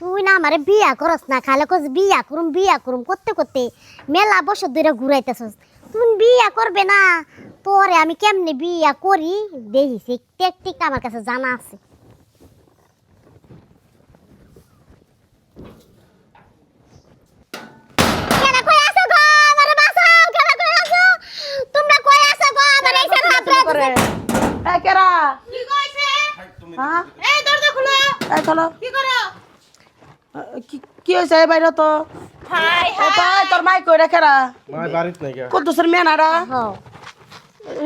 তুই না আমারে বিয়া করস না, খালে কস বিয়া করুম করতে করতে মেলা বছর ধরে ঘুরাইতেছস। তুই বিয়া করবে না, তোরে আমি কেমনে বিয়া করি দেখিস, এই টেকটিক আমার কাছে জানা আছে। কেডা কই আছো গো? আমারে বাঁচাও, কেডা কই আছো? তোমরা কই আছো গো? আমার এই সারা হাত করে এই কেরা কি কইছে? হ্যাঁ এই দরজা খোলো। এই চলো কি করো? কি কি হইছে এই বাইরে তো হাই ও তাই তোর মাই কই রাখেরা মাই বাড়িত নাই কে কত সর মেনারা হ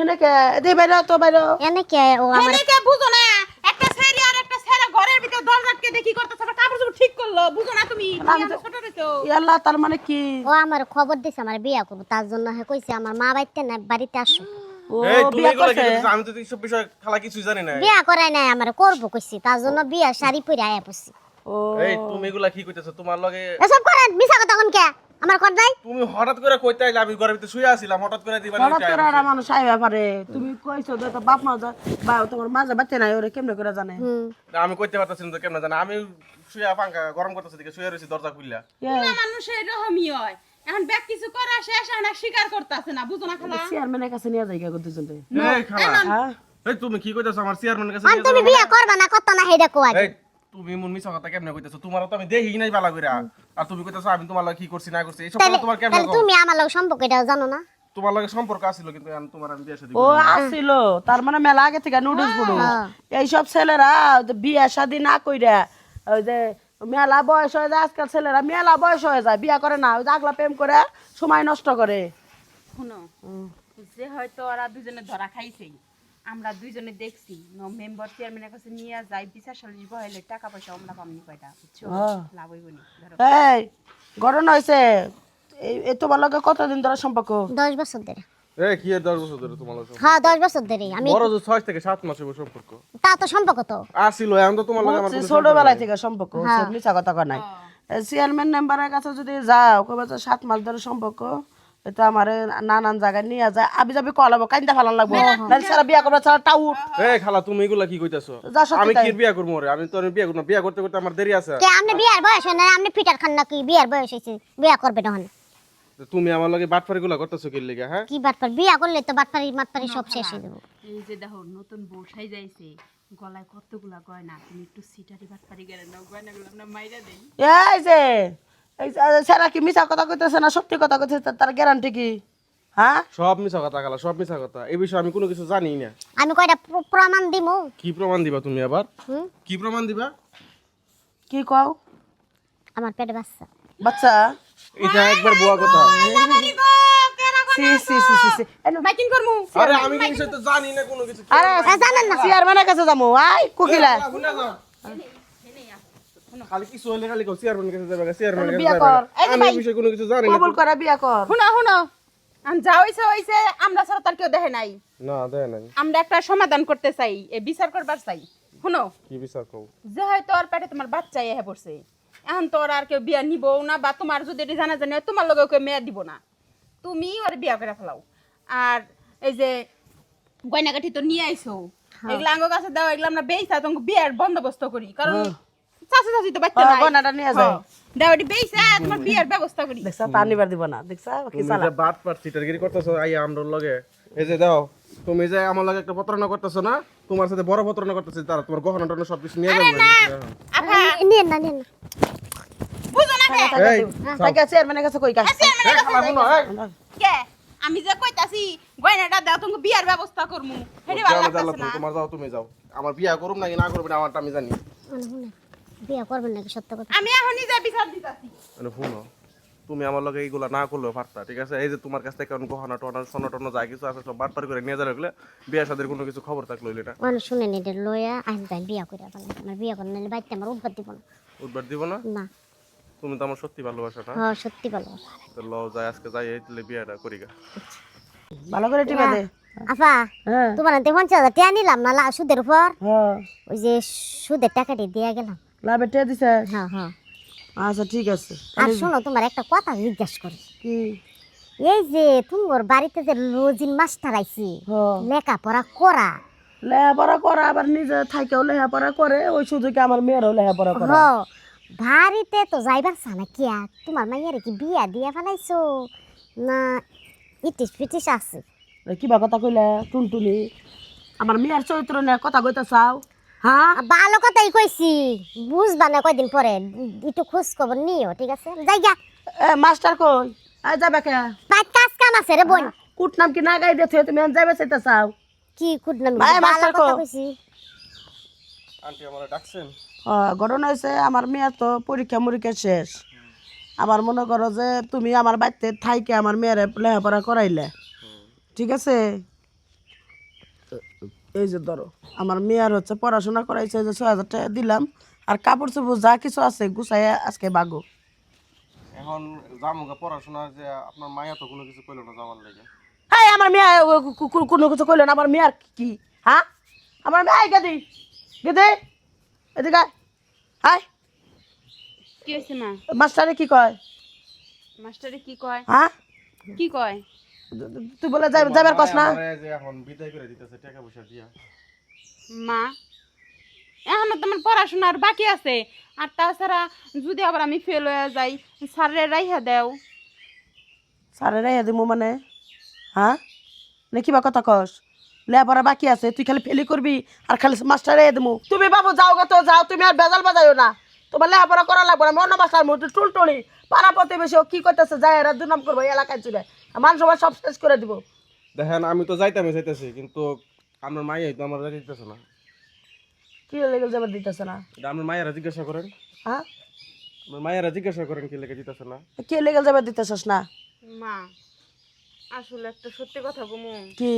এনে কে দে বাইরে তো বাইরে এনে কে ও আমার এদিকে বুঝো না, একটা ছেলে আর একটা ছেলে ঘরের ভিতর দরজা আটকে দেখি করতেছে, আবার কাপড় চোপড় ঠিক করলো, বুঝো না তুমি? তুমি আমি এত তো- ছোট রইছো। ইয়াল্লা তার মানে কি ও আমার খবর দিছে আমার বিয়া করব, তার জন্য হে কইছে আমার মা বাইতে না বাড়িতে আসো। ও এই তুমি বিয়া এগুলা কি করছে করতেছ? আমি তো এইসব বিষয় খালা কিছুই জানি না। বিয়া করাই নাই, আমার করব কইছি, তার জন্য বিয়া শাড়ি পরে আয়া পড়ছি। ও এই তুমি এগুলা কি কইতেছ? তোমার লগে এসব করেন মিছা কথা কোন কে আমার কর দেয়। তুমি হঠাৎ করে কইতে আইলা, আমি ঘরের ভিতরে শুয়ে আছিলাম, হঠাৎ করে দিবা না হঠাৎ করে একটা মানুষ আইবা পারে তুমি কইছো যে তো বাপ মা বা তোমার মাঝে বাচ্চা নাই ওরে কেমনে করে জানে আমি কইতে পারতাছি না তো কেমনে জানা। আমি শুয়ে পাঙ্খা গরম করতেছি দিকে শুয়ে রইছি দরজা খুললা। না মানুষ এরকমই হয়। এখন ব্যাগ কিছু করা শেষ হয় না, স্বীকার করতেছে না, বুঝো না খালা? চেয়ারম্যানের কাছে নিয়ে যাই গা দুজনে এই খালা, হ্যাঁ এই তুমি কি কইতেছ? আমার চেয়ারম্যানের কাছে আর নিয়ে তুমি যাবো বিয়া না? করবা না কত না হেডা কোয়া। এই তুমি মন মিছা কথা কেমনে কইতেছ? তোমারও তো আমি দেখি নাই বালা কইরা, আর তুমি কইতেছ আমি তোমার লগে কি করছি না করছি। এইসব কথা তোমার কেমনে তাহলে কও? তুমি আমার লগে সম্পর্ক এটা জানো না? তোমার লগে সম্পর্ক আছিল কিন্তু আমি তোমার আমি বিয়ে শাদী ও করি নাই। আসিল তার মানে মেলা আগে থেকে নুডলস ফুডু হ্যাঁ। এইসব ছেলেরা ওই যে বিয়া শাদি না কইরা ওই যে মেলা বয়স হয়ে যায় আজকাল ছেলেরা মেলা বয়স হয়ে যায় বিয়া করে না ওই যে আগলা প্রেম করে সময় নষ্ট করে শুনো, যে হয়তো ওরা দুজনে ধরা খাইছেই, আমরা দুইজনে দেখছি মেম্বার চেয়ারম্যানের কাছে নিয়ে যাই, বিচার সালিশ বহাইলে টাকা পয়সা আমরা পামনি কয়টা, বুঝছো? হ্যাঁ। লাভ হইব নি ধরো। এই ঘটনা হয়েছে এই তোমার লগে কতদিন ধরে সম্পর্ক 10 বছর ধরে। এই কি এর 10 বছর ধরে তোমার লগে? হ্যাঁ 10 বছর ধরে আমি বড় যে 6 থেকে 7 মাস হইব সম্পর্ক। তা তো সম্পর্ক তো। আসিল এখন তো তোমার লগে আমার হচ্ছে কোনো ছোটবেলায় থেকে সম্পর্ক হচ্ছে মিছা কথা কয় নাই চেয়ারম্যান মেম্বারের কাছে যদি যাও কবে 7 মাস ধরে সম্পর্ক এটা আমার নানান জায়গায় নিয়ে যায় আবি যাবি কলাবো কাইন্দা ফালান লাগবো নাহলে সারা বিয়া করবো সারা টাউট এই খালা তুমি এগুলা কি কইতাছো? যা সত্যি আমি তাই। কি বিয়া করব রে? আমি তো বিয়া করব না, বিয়া করতে করতে আমার দেরি আছে। কে আপনি বিয়ার বয়স হয় না? আপনি পিটার খান নাকি বিয়ার বয়স হইছে বিয়া করবে না হন? তো তুমি আমার লগে বাটফারিগুলা করতেছো কি লাগা? হ্যাঁ কি বাটপার বিয়া করলে তো বাটপারি মাতপারি সব শেষ হয়ে যাবে। এই যে দেখো নতুন বউ সাইজাইছে, গলায় কতগুলা গয়না, তুমি একটু সিটারি বাটপারি গেলে নাও, গয়নাগুলো আমরা মাইরা দেই। এই যে এই সারা কি মিছা কথা কইতেছে না সত্যি কথা কইতেছে তার গ্যারান্টি কি হ্যাঁ সব মিছা কথা খালা, সব মিছা কথা। এই বিষয়ে আমি কোনো কিছু জানি না। আমি কয়টা প্রমাণ দিমু। কি প্রমাণ দিবা তুমি আবার? হুম কি প্রমাণ দিবা? কি কও আমার পেটে বাচ্চা। বাচ্চা এটা একবার বুয়া কথা। সি সি সি সি সি মাইকিং করমু। আরে আমি কি বিষয় তো জানি না কোনো কিছু। আরে জানেন না চেয়ারম্যানের কাছে যাবো আই কুকিলা শুনে যাও। খালি কি সইলে খালি কও চেয়ারম্যানের কাছে যাবে, চেয়ারম্যানের কাছে বিয়া যাবে। কর। আমি এই বিষয়ে কোনো কিছু জানি না। কবুল করে বিয়া কর শুনো শুনো, আম যা হইছে হইছে, আমরা ছাড়া তার কেউ দেখে নাই। না দেয় নাই। আমরা একটা সমাধান করতে চাই, এ বিচার করবার চাই। শুনো, কি বিচার কও? যে হয়তো ওর পেটে তোমার বাচ্চা এসে পড়ছে, এখন তো ওর আর কেউ বিয়া নিবও না, বা তোমার যদি এটি জানা জানি হয়, তোমার লগে কেউ মেয়ে দিব না, তুমি ওর বিয়া করে ফেলাও। আর এই যে গয়নাগাঠি তো নিয়ে আইছো, এগুলা আঙ্গ কাছে দাও, এগুলা আমরা বেইছা তোমাকে বিয়ার বন্দোবস্ত করি, কারণ চাচা চাচি তো বাচ্চা নাই। গয়নাটা নিয়ে যাও। দাও এটি বেইছা তোমার বিয়ার ব্যবস্থা করি। দেখছা তা নিবার দিব না দেখছা কি তুমি চালা যে বাটপার চিটারগিরি করতেছো আইয়া আমরার লগে, এই যে দাও তুমি যে আমার লগে একটা প্রতারণা করতেছো না, তোমার সাথে বড় প্রতারণা করতেছে তারা, তোমার গহনা টহনা সব কিছু নিয়ে যাবে। আপা নিয়েন না নিয়েন না। বুঝো না কে? এই তাকে চেয়ারম্যানের কাছে কই কাজ এই খালা শুনো, এই কে আমি যে কইতাছি গয়নাটা দাও তোমাকে বিয়ার ব্যবস্থা করমু, হেডি ভালো যাও, যাও, লাগতাছে না। তোমার যাও, তুমি যাও। আমার বিয়া করুম নাকি না করবে না আমারটা আমি জানি। শুনে শুনে বিয়া করবেন নাকি সত্য কথা? আমি এখনই যা বিচার দিতাছি। মানে শুনো, তুমি আমার লগে এইগুলা না করলেও পারতা, ঠিক আছে? এই যে তোমার কাছ থেকে কারণ গহনা টহনা সোনা টনা যা কিছু আছে সব বাটপার করে নিয়ে যাবে, বিয়া সাদের কোনো কিছু খবর থাকলো এটা মানে শুনেন এটা লয়া আইন তাই বিয়া করে আমার বিয়া করেন নাহলে বাইতে আমার উদ্ধার দিব না। উঠবার দিব না। না তুমি তো আমার সত্যি ভালোবাসা না, হ্যাঁ সত্যি ভালো। তো ল যাই আজকে যাই এই দিলে বিয়াটা করি গা। ভালো করে টিপে দে আফা হ্যাঁ তোমার 50,000 টাকা নিলাম না সুদের উপর, হ্যাঁ ওই যে সুদের টাকাটি দিয়া গেলাম। লাভে টিয়া দিছে হ্যাঁ হ্যাঁ। আচ্ছা ঠিক আছে আর শোনো তোমার একটা কথা জিজ্ঞাসা করি, কি এই যে তোমার বাড়িতে যে রোজিন মাস্টার আইছি হ্যাঁ লেখাপড়া করা, লেহাপড়া করা আবার নিজে থাকেও লেহাপড়া করে ওই সুযোগে আমার মেয়েরও লেহাপড়া করে হ বাড়িতে তো যাইবার সানা কিয়া তোমার মাইয়ারে কি বিয়া দিয়া ফেলাইছো না ইটিস পিটিস আছে? কিবা কথা কইলে টুনটুনি আমার মেয়ের চরিত্র নিয়ে কথা কইতে চাও? হ্যাঁ ভালো কথাই কইছি, বুঝবা না কয়দিন পরে, একটু খোঁজ খবর নিও, ঠিক আছে? যাইগা এ মাস্টার কই আই যাবে কে? পাঁচ কাজ কাম আছে রে বোন। কুট নাম কি না গাই দিতে তুমি যাবে চাইতে চাও? কি কুটনামি, ভাই, ভালো মাস্টার কথা কো? কইছি। আন্টি আমার ডাকছেন? ঘটনা হয়েছে আমার মেয়ের তো পরীক্ষা মরীক্ষা শেষ। আমার মনে করো যে তুমি আমার বাড়িতে থাইকে আমার মেয়ের লেখাপড়া করাইলে, ঠিক আছে? এই যে ধরো আমার মেয়ের হচ্ছে পড়াশোনা করাইছে, যে 6,000 টাকা দিলাম, আর কাপড় চোপড় যা কিছু আছে গুছাই আজকে বাগো। এখন জামুগা পড়াশোনা যে আপনার মায়া তো কোনো কিছু কইলো না যাওয়ার লেগে। হ্যাঁ আমার মেয়ে কোনো কিছু কইলো না। আমার মেয়ে আর কি? হ্যাঁ আমার মেয়ে গেদি গেদে এদিকে আয়। হায় কি হয়েছে মা? মাস্টারে কি কয়? মাস্টারে কি কয়? হ্যাঁ কি কয়? তুই বলে যাবার কস না? আমারে যে এখন বিদায় করে দিতেছে টাকা পয়সা দিয়া। মা এখনো তো আমার পড়াশোনা আর বাকি আছে, আর তাছাড়া যদি আবার আমি ফেল হয়ে যাই স্যারের রাইহা দেও। সারে রে দিমু মানে? হ্যাঁ না কিবা কথা কস? লেখাপড়া বাকি আছে, তুই খালি ফেলি করবি আর খালি মাস্টারে দিমু। তুমি বাবু যাও গা তো যাও, তুমি আর বেজাল বাজাইও না। তোমার লেখাপড়া করা লাগবে না। অন্য মাস্টার মধ্যে টুলটুলি পাড়া প্রতিবেশী ও কি করতেছে যায় এরা দুনাম করবো এলাকায় জুড়ে, মান সবাই সব শেষ করে দিব। দেখেন আমি তো যাইতেছি কিন্তু আপনার মাইয়াই তো আমার যাইতে দিতেছে না। কি লেগে যাবার দিতেছে না? এটা আপনার মায়েরা জিজ্ঞাসা করেন, হ্যাঁ আপনার মায়েরা জিজ্ঞাসা করেন কি লেগে দিতেছে না। কি লেগে যাবার দিতেছস না? মা আসলে একটা সত্যি কথা বমু, কি?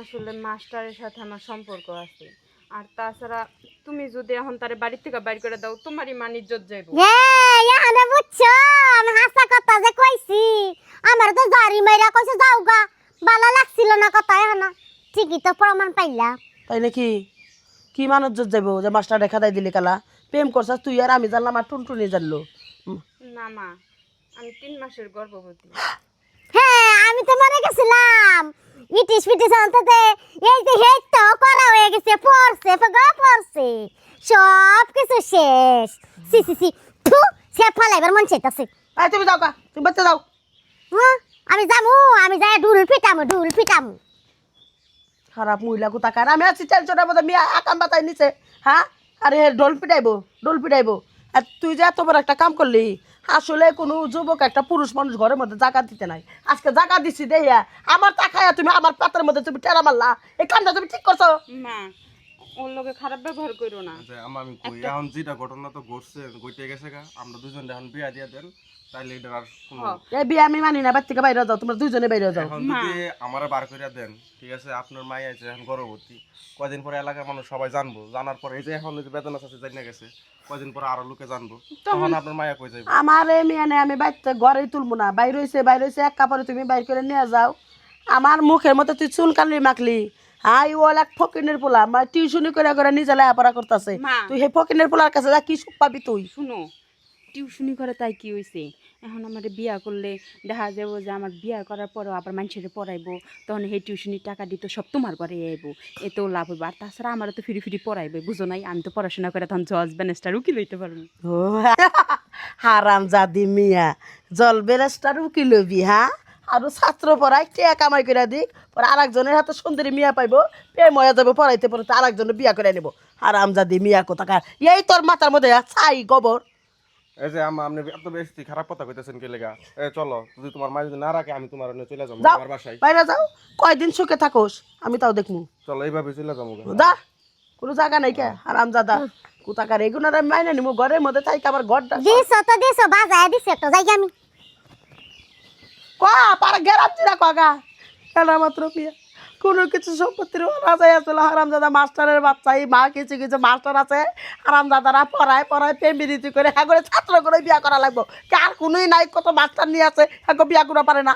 আসলে মাস্টারের সাথে আমার সম্পর্ক আছে, আর তাছাড়া তুমি যদি এখন তারে বাড়ি থেকে বাইর করে দাও তোমারই মান ইজ্জত যাইব। এখানে বুঝছো আমি হাসা কথা যে কইছি, আমার তো জারি মাইরা কইছে যাও গা, ভালো লাগছিল না কথা। এখন ঠিকই তো প্রমাণ পাইলাম। তাই নাকি? কি মানুষ যাইব যে মাস্টার দেখা দেয় দিলি কালা? প্রেম করছাস তুই আর আমি জানলাম আর টুনটুনি জানলো। না মা, আমি 3 মাসের গর্ভবতী। হ্যাঁ আমি তো মরে গেছিলাম, ইটিস পিটিস আনতে এই যে হেই তো করা হয়ে গেছে, পড়ছে ফগা পড়ছে, সব কিছু শেষ। সি সি সি থু, সে ফালাইবার মন চাইতাছে। এই তুমি যাও কা, তুমি বাচ্চা যাও। হ্যাঁ আমি যামু, আমি যাই ঢুল পিটামু। খারাপ মহিলা কোথাকার। আমি আছি টেনশনের মধ্যে, মেয়ে আকাম বাতাই নিছে। হ্যাঁ আরে ডোল পিটাইবো। আর তুই যে এত বড় একটা কাম করলি, আসলে কোনো যুবক একটা পুরুষ মানুষ ঘরের মধ্যে জায়গা দিতে নাই। আজকে জায়গা দিছি দেয়া আমার তাকায়া তুমি আমার পাতের মধ্যে তুমি টেরা মারলা। এই কামটা তুমি ঠিক করছো? মা ওর লগে খারাপ ব্যবহার করো না। যে আমি কই এখন যেটা ঘটনা তো ঘটছে ঘটে গেছে গা, আমরা দুজন এখন বিয়া দিয়া দেন তাইলে এটা আর কোনো এই বিয়ে আমি মানি না, বাড়ি থেকে বাইরে যাও, তোমরা দুজনে বাইরে যাও। এখন যদি আমারে বার কইরা দেন, ঠিক আছে? আপনার মাই আছে এখন গর্ভবতী, কয়দিন পরে এলাকার মানুষ সবাই জানবো, জানার পরে এই যে এখন যে বেদনা আছে জানি না গেছে, কয়দিন পরে আরো লোকে জানবো, তখন আপনার মায়া কই যাইব? আমার এই মেয়ে নেই, আমি বাড়িতে ঘরেই তুলবো না। বাইর হয়েছে এক কাপড়ে তুমি বাইর করে নিয়ে যাও। আমার মুখের মতো তুই চুল কালি মাখলি। হাই ওল এক ফকিনের পোলা, আমার টিউশনি করে নিজে লেখাপড়া করতেছে। মা। তুই সেই ফকিনের পোলার কাছে যা কি সুখ পাবি তুই? শুনো, টিউশনি করে তাই কি হয়েছে? এখন আমার বিয়া করলে দেখা যাবো যে আমার বিয়া করার পরেও আবার মানুষের পড়াইবো, তখন সেই টিউশনির টাকা দিত সব তোমার ঘরে আইবো, এতেও লাভ হইব। আর তাছাড়া আমারও তো ফিরি পড়াইবে, বুঝো নাই? আমি তো পড়াশোনা করে তখন জজ ব্যারিস্টার উকিল হইতে পারবো। ও হারাম জাদি মিয়া, জল বেরেস্টার উকিল হবি? হ্যাঁ আরো ছাত্র পড়াই টিয়া কামাই করে দিক, পরে আরেকজনের হাতে সুন্দরী মিয়া পাইবো, প্রেম হয়ে যাবো, পড়াইতে আরেকজনের বিয়া করে নেবো। হারাম জাদি মিয়া কোথাকার, এই তোর মাথার মধ্যে ছাই গোবর। এই যে আপনি এত বেশি খারাপ কথা কইতেছেন কি লেগা? চলো, যদি তোমার মা যদি না রাখে আমি তোমার নিয়ে চলে যাবো যাও আমার বাসায়। বাইরে যাও, কয়দিন সুখে থাকোস আমি তাও দেখমু। চলো এইভাবে চলে যাবো। দা কোনো জায়গা নাই কে হারাম জাদা কোথাকার, এগুলো মাইনে নিবো ঘরের মধ্যে তাই আমার ঘরটা দিছো বাজায় দিছে তো যাই আমি। পারা গেরাম চিরা কগা খেলা মাত্র পিয়া কোনো কিছু সম্পত্তির রাজাই আসলে হারাম দাদা মাস্টারের বাচ্চা। এই মা কিছু মাস্টার আছে, হারাম দাদারা পড়ায় প্রেমিনীতি করে হ্যাঁ করে ছাত্র করে বিয়া করা লাগবো। কার কোনোই নাই, কত মাস্টার নিয়ে আছে হ্যাঁ বিয়া করা পারে না।